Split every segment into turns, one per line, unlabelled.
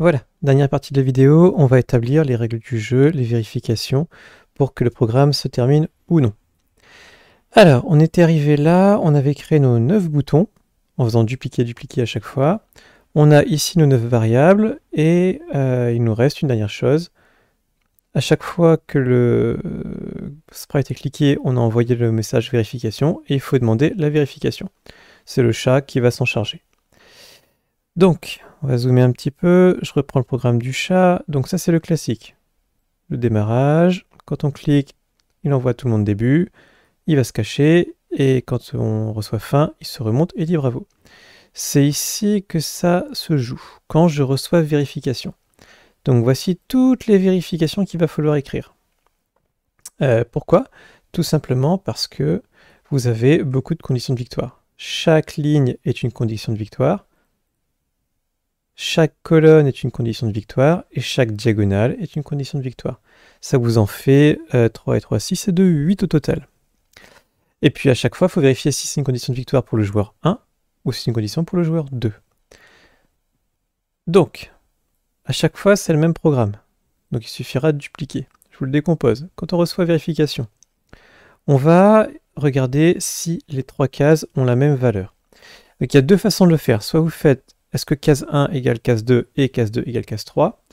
Voilà, dernière partie de la vidéo, on va établir les règles du jeu, les vérifications, pour que le programme se termine ou non. Alors, on était arrivé là, on avait créé nos 9 boutons, en faisant dupliquer, dupliquer à chaque fois. On a ici nos 9 variables, et il nous reste une dernière chose. À chaque fois que le sprite est cliqué, on a envoyé le message vérification, et il faut demander la vérification. C'est le chat qui va s'en charger. Donc, on va zoomer un petit peu, je reprends le programme du chat, donc ça c'est le classique. Le démarrage, quand on clique, il envoie tout le monde début, il va se cacher, et quand on reçoit fin, il se remonte et dit bravo. C'est ici que ça se joue, quand je reçois vérification. Donc voici toutes les vérifications qu'il va falloir écrire. Pourquoi? Tout simplement parce que vous avez beaucoup de conditions de victoire. Chaque ligne est une condition de victoire, chaque colonne est une condition de victoire, et chaque diagonale est une condition de victoire. Ça vous en fait 3 et 3, 6 et 2, 8 au total. Et puis à chaque fois, il faut vérifier si c'est une condition de victoire pour le joueur 1, ou si c'est une condition pour le joueur 2. Donc, à chaque fois, c'est le même programme. Donc il suffira de dupliquer. Je vous le décompose. Quand on reçoit vérification, on va regarder si les 3 cases ont la même valeur. Donc il y a deux façons de le faire. Soit vous faites est-ce que case 1 égale case 2 et case 2 égale case 3,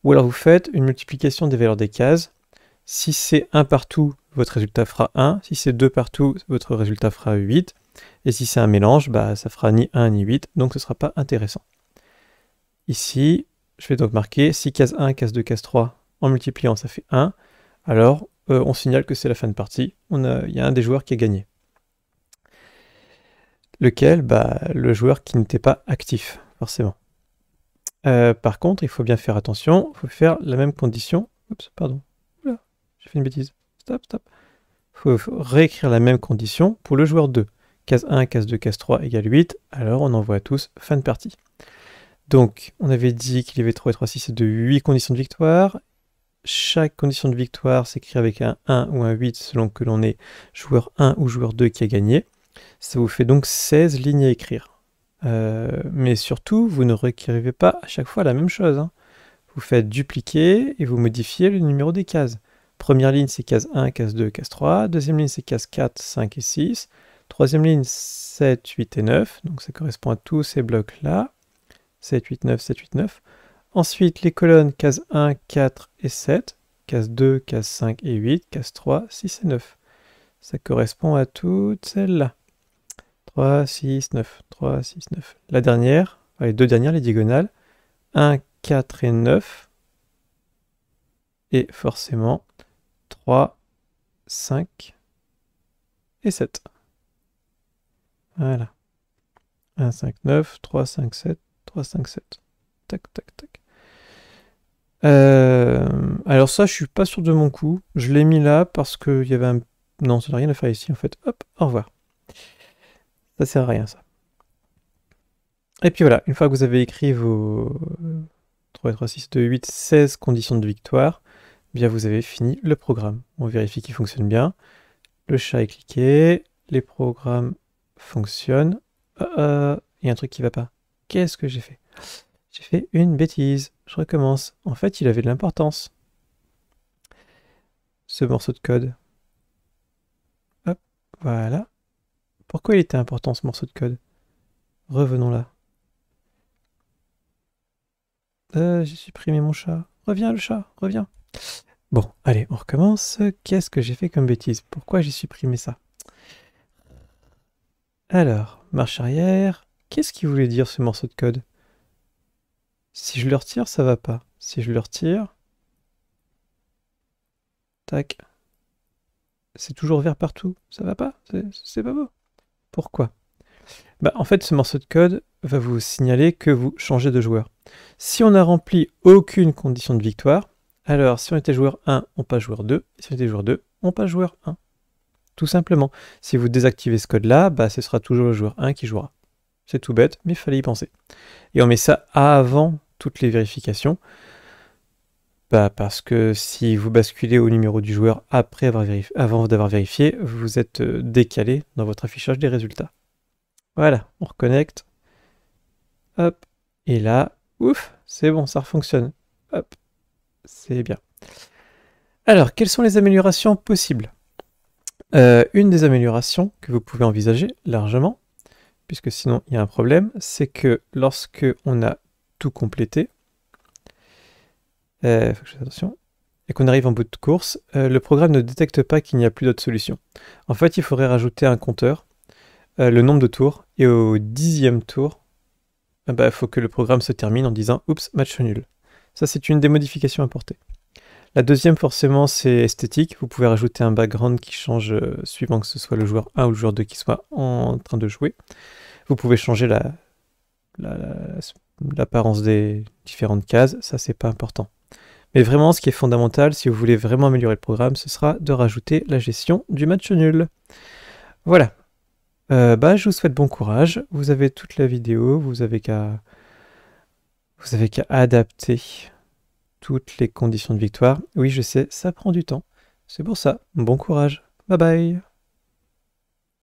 ou alors vous faites une multiplication des valeurs des cases. Si c'est 1 partout, votre résultat fera 1. Si c'est 2 partout, votre résultat fera 8. Et si c'est un mélange, bah, ça fera ni 1 ni 8, donc ce ne sera pas intéressant. Ici, je vais donc marquer si case 1, case 2, case 3, en multipliant, ça fait 1. Alors, on signale que c'est la fin de partie. Il y a un des joueurs qui a gagné. Lequel? Bah, le joueur qui n'était pas actif, forcément. Par contre, il faut bien faire attention, il faut faire la même condition. Oups, pardon. Oula, j'ai fait une bêtise. Stop, stop. Il faut réécrire la même condition pour le joueur 2. Case 1, case 2, case 3 égale 8. Alors on envoie à tous fin de partie. Donc, on avait dit qu'il y avait 3 et 3, 6 et 2, 8 conditions de victoire. Chaque condition de victoire s'écrit avec un 1 ou un 8 selon que l'on est joueur 1 ou joueur 2 qui a gagné. Ça vous fait donc 16 lignes à écrire. Mais surtout, vous ne réécrivez pas à chaque fois la même chose. Hein. Vous faites dupliquer et vous modifiez le numéro des cases. Première ligne, c'est case 1, case 2, case 3. Deuxième ligne, c'est case 4, 5 et 6. Troisième ligne, 7, 8 et 9. Donc ça correspond à tous ces blocs-là. 7, 8, 9, 7, 8, 9. Ensuite, les colonnes, case 1, 4 et 7. Case 2, case 5 et 8. Case 3, 6 et 9. Ça correspond à toutes celles-là. 3, 6, 9. 3, 6, 9. La dernière, les deux dernières, les diagonales. 1, 4 et 9. Et forcément, 3, 5 et 7. Voilà. 1, 5, 9, 3, 5, 7, 3, 5, 7. Tac, tac, tac. Alors ça, je suis pas sûr de mon coup. Je l'ai mis là parce qu'il y avait un... Non, ça n'a rien à faire ici en fait. Hop, au revoir. Ça sert à rien ça. Et puis voilà, une fois que vous avez écrit vos 3, 3, 6, 2, 8, 16 conditions de victoire, bien vous avez fini le programme. On vérifie qu'il fonctionne bien. Le chat est cliqué, les programmes fonctionnent. Il y a un truc qui va pas. Qu'est-ce que j'ai fait? J'ai fait une bêtise. Je recommence. En fait, il avait de l'importance. Ce morceau de code. Hop, voilà. Pourquoi il était important ce morceau de code? Revenons là. J'ai supprimé mon chat. Reviens le chat, reviens. Bon, allez, on recommence. Qu'est-ce que j'ai fait comme bêtise? Pourquoi j'ai supprimé ça? Alors, marche arrière. Qu'est-ce qu'il voulait dire ce morceau de code? Si je le retire, ça va pas. Si je le retire... Tac. C'est toujours vert partout. Ça va pas? C'est pas beau. Pourquoi? Bah, en fait, ce morceau de code va vous signaler que vous changez de joueur. Si on n'a rempli aucune condition de victoire, alors si on était joueur 1, on passe joueur 2. Si on était joueur 2, on passe joueur 1. Tout simplement. Si vous désactivez ce code-là, bah, ce sera toujours le joueur 1 qui jouera. C'est tout bête, mais il fallait y penser. Et on met ça avant toutes les vérifications. Bah, parce que si vous basculez au numéro du joueur avant d'avoir vérifié, vous êtes décalé dans votre affichage des résultats. Voilà, on reconnecte. Hop. Et là, ouf, C'est bon, ça fonctionne. Hop, c'est bien. Alors, quelles sont les améliorations possibles? Une des améliorations que vous pouvez envisager largement, puisque sinon il y a un problème, c'est que lorsque on a tout complété, faut que je fasse attention, et qu'on arrive en bout de course, le programme ne détecte pas qu'il n'y a plus d'autre solution. En fait, il faudrait rajouter un compteur, le nombre de tours, et au 10e tour, il faut que le programme se termine en disant « Oups, match nul ». Ça, c'est une des modifications apportées. La deuxième, forcément, c'est esthétique. Vous pouvez rajouter un background qui change suivant que ce soit le joueur 1 ou le joueur 2 qui soit en train de jouer. Vous pouvez changer l'apparence des différentes cases, ça c'est pas important. Mais vraiment, ce qui est fondamental, si vous voulez vraiment améliorer le programme, ce sera de rajouter la gestion du match nul. Voilà. Je vous souhaite bon courage. Vous avez toute la vidéo, vous avez qu'à adapter toutes les conditions de victoire. Oui, je sais, ça prend du temps. C'est pour ça. Bon courage. Bye bye.